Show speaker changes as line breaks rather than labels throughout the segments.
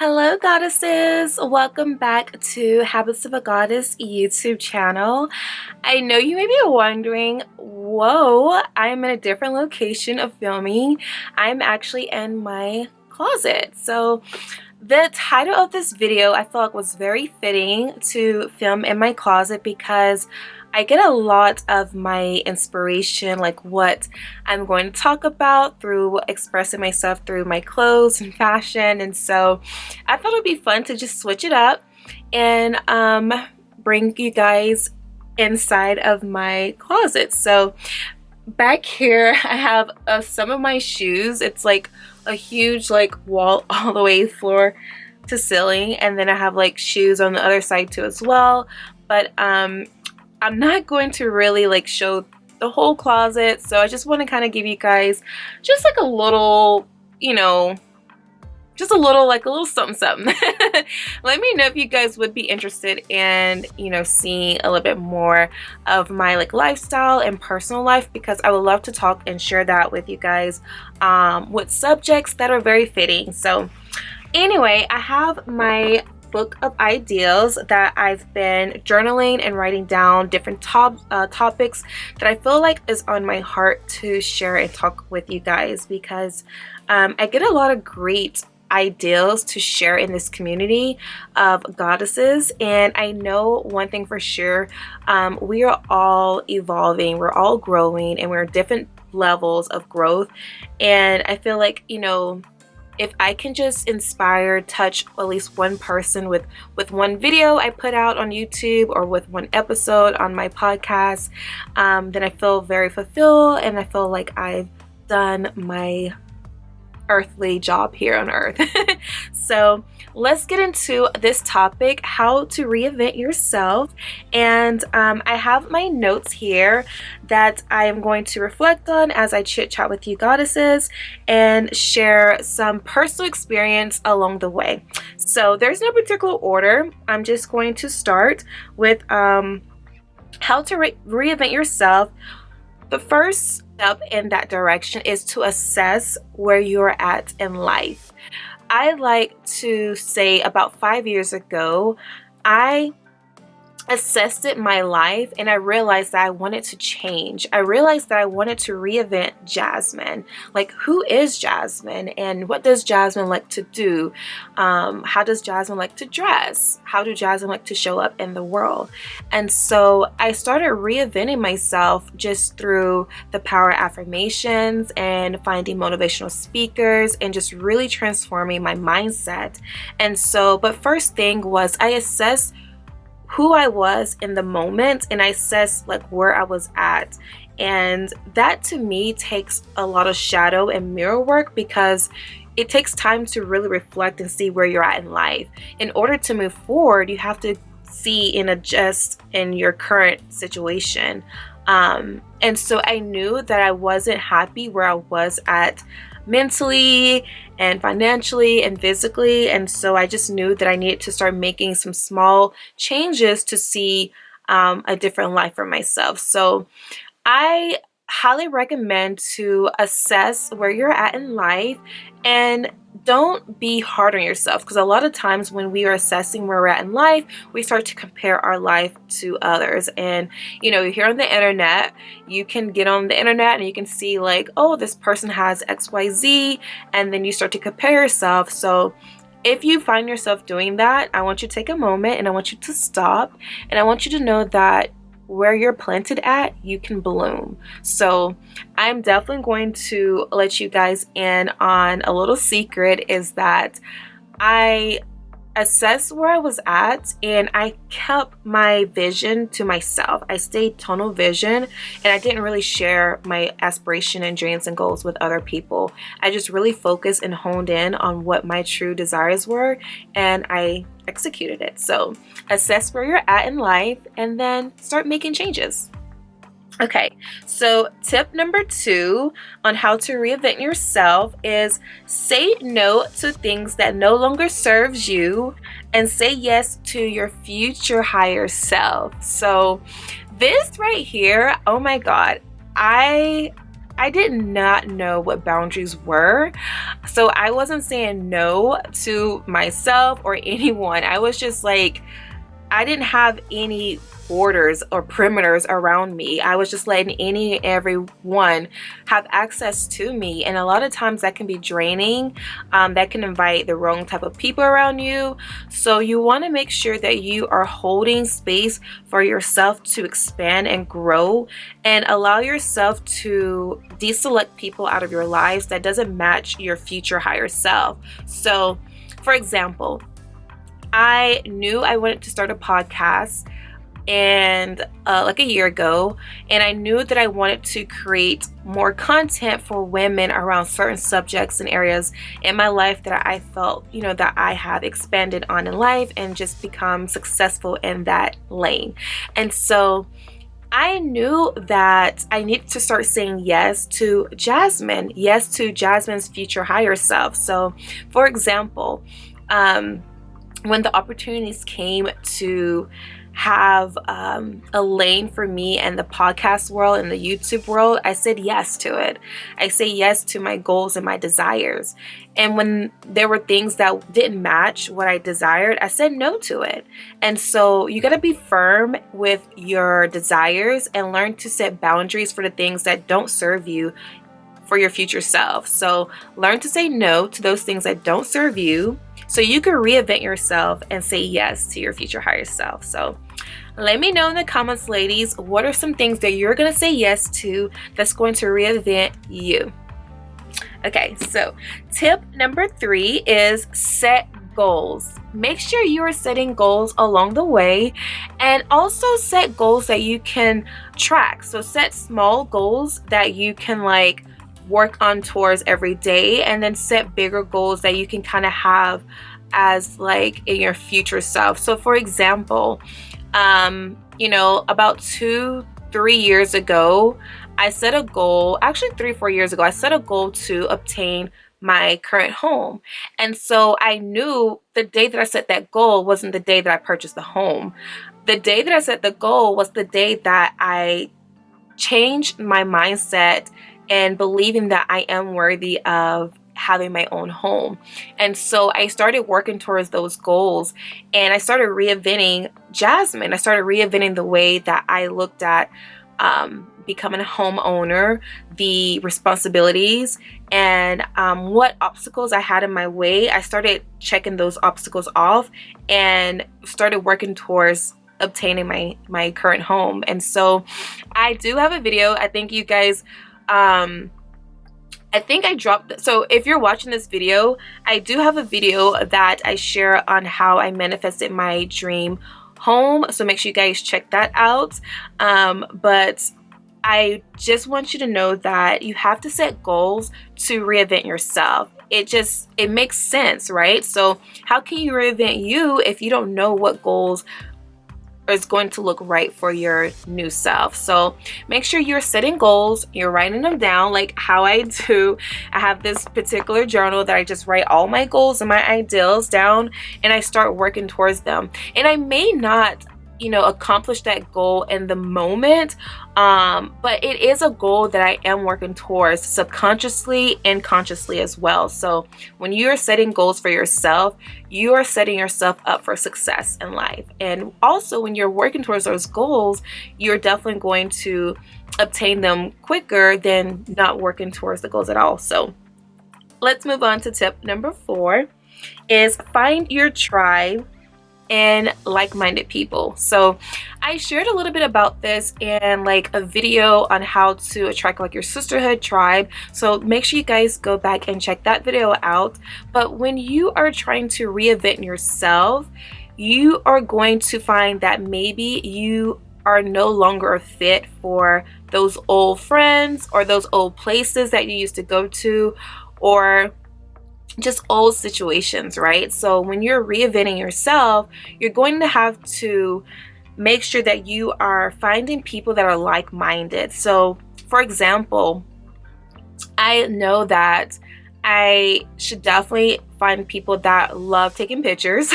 Hello, goddesses! Welcome back to Habits of a Goddess YouTube channel. I know you may be wondering, whoa, I'm in a different location of filming. I'm actually in my closet. So the title of this video I felt like was very fitting to film in my closet because I get a lot of my inspiration, like what I'm going to talk about, through expressing myself through my clothes and fashion. And so I thought it would be fun to just switch it up and bring you guys inside of my closet. So back here I have some of my shoes. It's like a huge like wall all the way floor to ceiling, and then I have like shoes on the other side too as well. But I'm not going to really like show the whole closet, so I just want to kind of give you guys just like a little, just a little something something. Let me know if you guys would be interested in seeing a little bit more of my like lifestyle and personal life, because I would love to talk and share that with you guys with subjects that are very fitting. So anyway, I have my book of ideas that I've been journaling and writing down different topics that I feel like is on my heart to share and talk with you guys, because I get a lot of great ideas to share in this community of goddesses. And I know one thing for sure, we are all evolving, we're all growing, and we're at different levels of growth. And I feel like, if I can just inspire, touch at least one person with one video I put out on YouTube or with one episode on my podcast, then I feel very fulfilled, and I feel like I've done my earthly job here on earth. So let's get into this topic, how to reinvent yourself. And I have my notes here that I am going to reflect on as I chit chat with you goddesses and share some personal experience along the way. So there's no particular order. I'm just going to start with how to reinvent yourself. The first step in that direction is to assess where you're at in life. I like to say about 5 years ago, I assessed my life and I realized that I wanted to change. I realized that I wanted to reinvent Jasmine. Like, who is Jasmine and what does Jasmine like to do? How does Jasmine like to dress? How do Jasmine like to show up in the world? And so I started reinventing myself just through the power of affirmations and finding motivational speakers and just really transforming my mindset. And so, but first thing was I assessed who I was in the moment, and I assessed like where I was at. And that to me takes a lot of shadow and mirror work, because it takes time to really reflect and see where you're at in life. In order to move forward, you have to see and adjust in your current situation. And so I knew that I wasn't happy where I was at mentally and financially and physically, and so I just knew that I needed to start making some small changes to see a different life for myself. So I highly recommend to assess where you're at in life and don't be hard on yourself, because a lot of times when we are assessing where we're at in life, we start to compare our life to others. And here on the internet, you can get on the internet and you can see like, oh, this person has XYZ, and then you start to compare yourself. So if you find yourself doing that, I want you to take a moment and I want you to stop, and I want you to know that where you're planted at, you can bloom. So I'm definitely going to let you guys in on a little secret, is that I assessed where I was at and I kept my vision to myself. I stayed tunnel vision, and I didn't really share my aspiration and dreams and goals with other people. I just really focused and honed in on what my true desires were, and I executed it. So assess where you're at in life and then start making changes. Okay, so tip number 2 on how to reinvent yourself is say no to things that no longer serves you and say yes to your future higher self. So this right here, oh my God, I I did not know what boundaries were. So I wasn't saying no to myself or anyone. I was just like, I didn't have any borders or perimeters around me. I was just letting any and everyone have access to me. And a lot of times that can be draining. That can invite the wrong type of people around you. So you want to make sure that you are holding space for yourself to expand and grow, and allow yourself to deselect people out of your lives that doesn't match your future higher self. So, for example, I knew I wanted to start a podcast and like a year ago, and I knew that I wanted to create more content for women around certain subjects and areas in my life that I felt, that I have expanded on in life and just become successful in that lane. And so I knew that I needed to start saying yes to Jasmine, yes to Jasmine's future higher self. So, for example, when the opportunities came to have a lane for me in the podcast world and the YouTube world, I said yes to it. I say yes to my goals and my desires. And when there were things that didn't match what I desired, I said no to it. And so you got to be firm with your desires and learn to set boundaries for the things that don't serve you for your future self. So learn to say no to those things that don't serve you, so you can reinvent yourself and say yes to your future higher self. So let me know in the comments, ladies, what are some things that you're going to say yes to that's going to reinvent you? Okay, so tip number 3 is set goals. Make sure you are setting goals along the way, and also set goals that you can track. So set small goals that you can work on towards every day, and then set bigger goals that you can kind of have as in your future self. So for example, about 2-3 years ago, I set a goal, actually 3-4 years ago, I set a goal to obtain my current home. And so I knew the day that I set that goal wasn't the day that I purchased the home. The day that I set the goal was the day that I changed my mindset and believing that I am worthy of having my own home. And so I started working towards those goals, and I started reinventing Jasmine. I started reinventing the way that I looked at becoming a homeowner, the responsibilities, and what obstacles I had in my way. I started checking those obstacles off and started working towards obtaining my current home. And so I do have a video. I think you guys I think I dropped, so if you're watching this video, I do have a video that I share on how I manifested my dream home. So make sure you guys check that out. But I just want you to know that you have to set goals to reinvent yourself. It makes sense, right? So how can you reinvent you if you don't know what goals is going to look right for your new self? So make sure you're setting goals, you're writing them down like how I do. I have this particular journal that I just write all my goals and my ideals down, and I start working towards them. And I may not accomplish that goal in the moment, but it is a goal that I am working towards subconsciously and consciously as well. So when you are setting goals for yourself, you are setting yourself up for success in life. And also when you're working towards those goals, you're definitely going to obtain them quicker than not working towards the goals at all. So let's move on to tip number 4 is find your tribe and like-minded people. So I shared a little bit about this in a video on how to attract your sisterhood tribe. So make sure you guys go back and check that video out. But when you are trying to reinvent yourself, you are going to find that maybe you are no longer a fit for those old friends or those old places that you used to go to, or just old situations, right? So when you're reinventing yourself, you're going to have to make sure that you are finding people that are like-minded. So for example, I know that I should definitely find people that love taking pictures,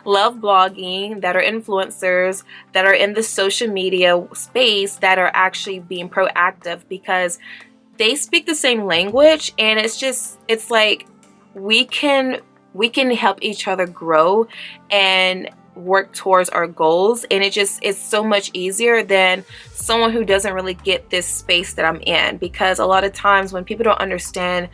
love blogging, that are influencers, that are in the social media space, that are actually being proactive, because they speak the same language, and it's like we can help each other grow and work towards our goals, and it's so much easier than someone who doesn't really get this space that I'm in, because a lot of times when people don't understand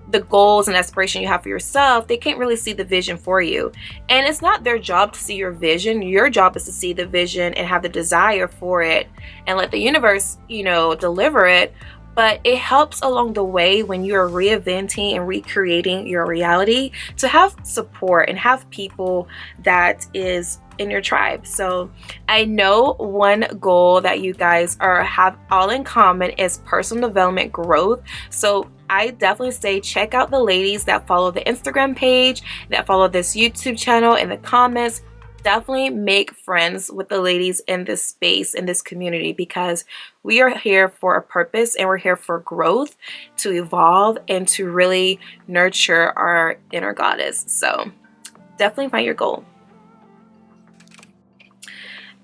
the goals and aspiration you have for yourself, they can't really see the vision for you. And it's not their job to see your vision. Your job is to see the vision and have the desire for it and let the universe, deliver it. But it helps along the way when you're reinventing and recreating your reality to have support and have people that is in your tribe. So I know one goal that you guys have all in common is personal development growth. So I definitely say check out the ladies that follow the Instagram page, that follow this YouTube channel in the comments. Definitely make friends with the ladies in this space, in this community, because we are here for a purpose and we're here for growth, to evolve, and to really nurture our inner goddess. So definitely find your goal.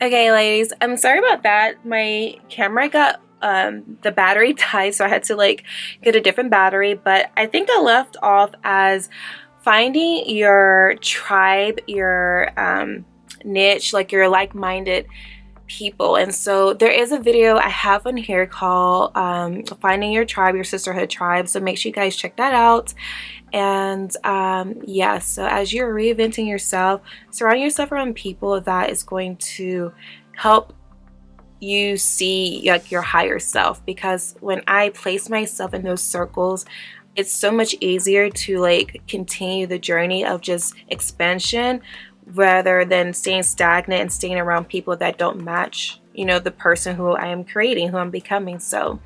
Okay, ladies, I'm sorry about that. My camera got the battery died, so I had to get a different battery, but I think I left off as finding your tribe, your niche, like your like-minded people. And so there is a video I have on here called finding your tribe, your sisterhood tribe, so make sure you guys check that out. And yeah, so as you're reinventing yourself, surround yourself around people that is going to help you see your higher self, because when I place myself in those circles, it's so much easier to continue the journey of just expansion rather than staying stagnant and staying around people that don't match the person who I am creating, who I'm becoming. So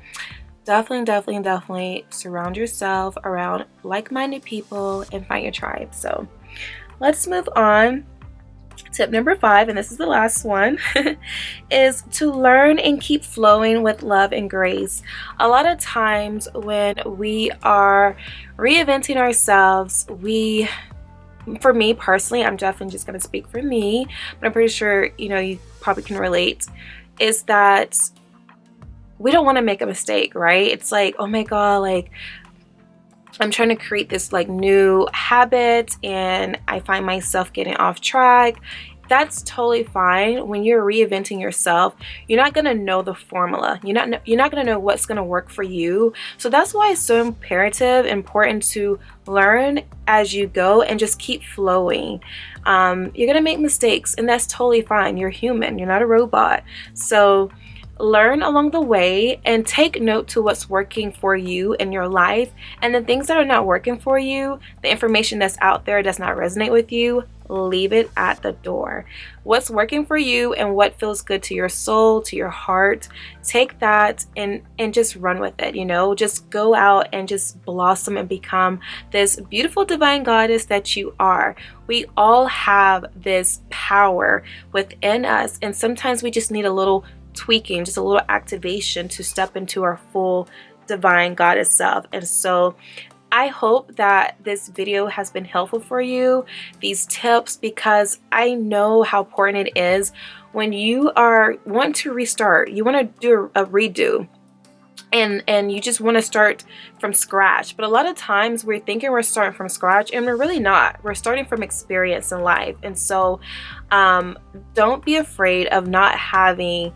definitely surround yourself around like-minded people and find your tribe. So let's move on. Tip number 5, and this is the last one, is to learn and keep flowing with love and grace. A lot of times when we are reinventing ourselves, for me personally, I'm definitely just going to speak for me, but I'm pretty sure you probably can relate, is that we don't want to make a mistake, right? It's like, oh my god, I'm trying to create this new habit and I find myself getting off track. That's totally fine. When you're reinventing yourself, you're not going to know the formula. You're not going to know what's going to work for you. So that's why it's so important to learn as you go and just keep flowing. You're going to make mistakes, and that's totally fine. You're human. You're not a robot. So learn along the way and take note to what's working for you in your life, and the things that are not working for you, the information that's out there does not resonate with you, leave it at the door. What's working for you and what feels good to your soul, to your heart, take that and just run with it. Just go out and just blossom and become this beautiful divine goddess that you are. We all have this power within us, and sometimes we just need a little tweaking, just a little activation to step into our full divine goddess self. And so I hope that this video has been helpful for you, these tips, because I know how important it is when you want to restart, you want to do a redo, and you just want to start from scratch. But a lot of times we're thinking we're starting from scratch, and we're really not. We're starting from experience in life. And so don't be afraid of not having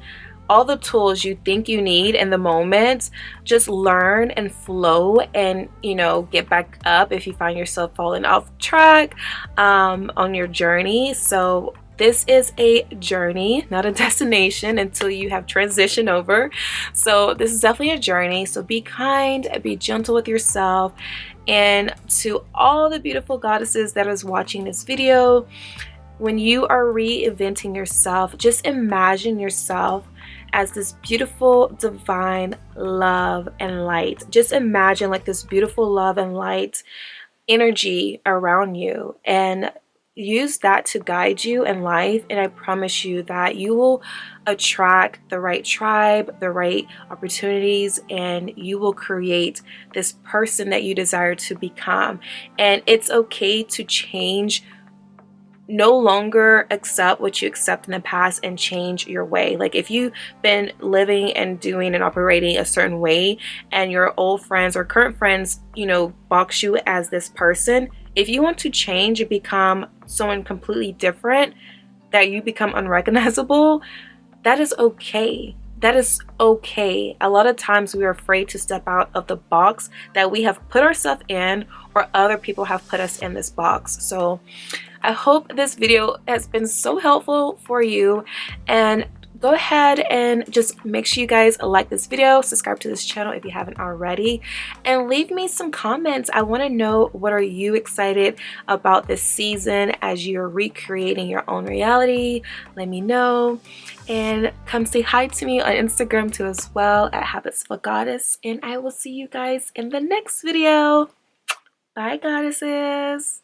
all the tools you think you need in the moment. Just learn and flow and get back up if you find yourself falling off track on your journey. So this is a journey, not a destination until you have transitioned over. So this is definitely a journey. So be kind, be gentle with yourself. And to all the beautiful goddesses that is watching this video, when you are reinventing yourself, just imagine yourself as this beautiful divine love and light. Just imagine this beautiful love and light energy around you, and use that to guide you in life. And I promise you that you will attract the right tribe, the right opportunities, and you will create this person that you desire to become. And it's okay to change no longer accept what you accept in the past and change your way. Like if you've been living and doing and operating a certain way and your old friends or current friends, you know, box you as this person, if you want to change and become someone completely different, that you become unrecognizable, that is okay. That is okay. A lot of times we are afraid to step out of the box that we have put ourselves in, or other people have put us in this box. So I hope this video has been so helpful for you, and go ahead and just make sure you guys like this video, subscribe to this channel if you haven't already, and leave me some comments. I want to know, what are you excited about this season as you're recreating your own reality? Let me know, and come say hi to me on Instagram too as well, at Habits of a Goddess, and I will see you guys in the next video. Bye, goddesses.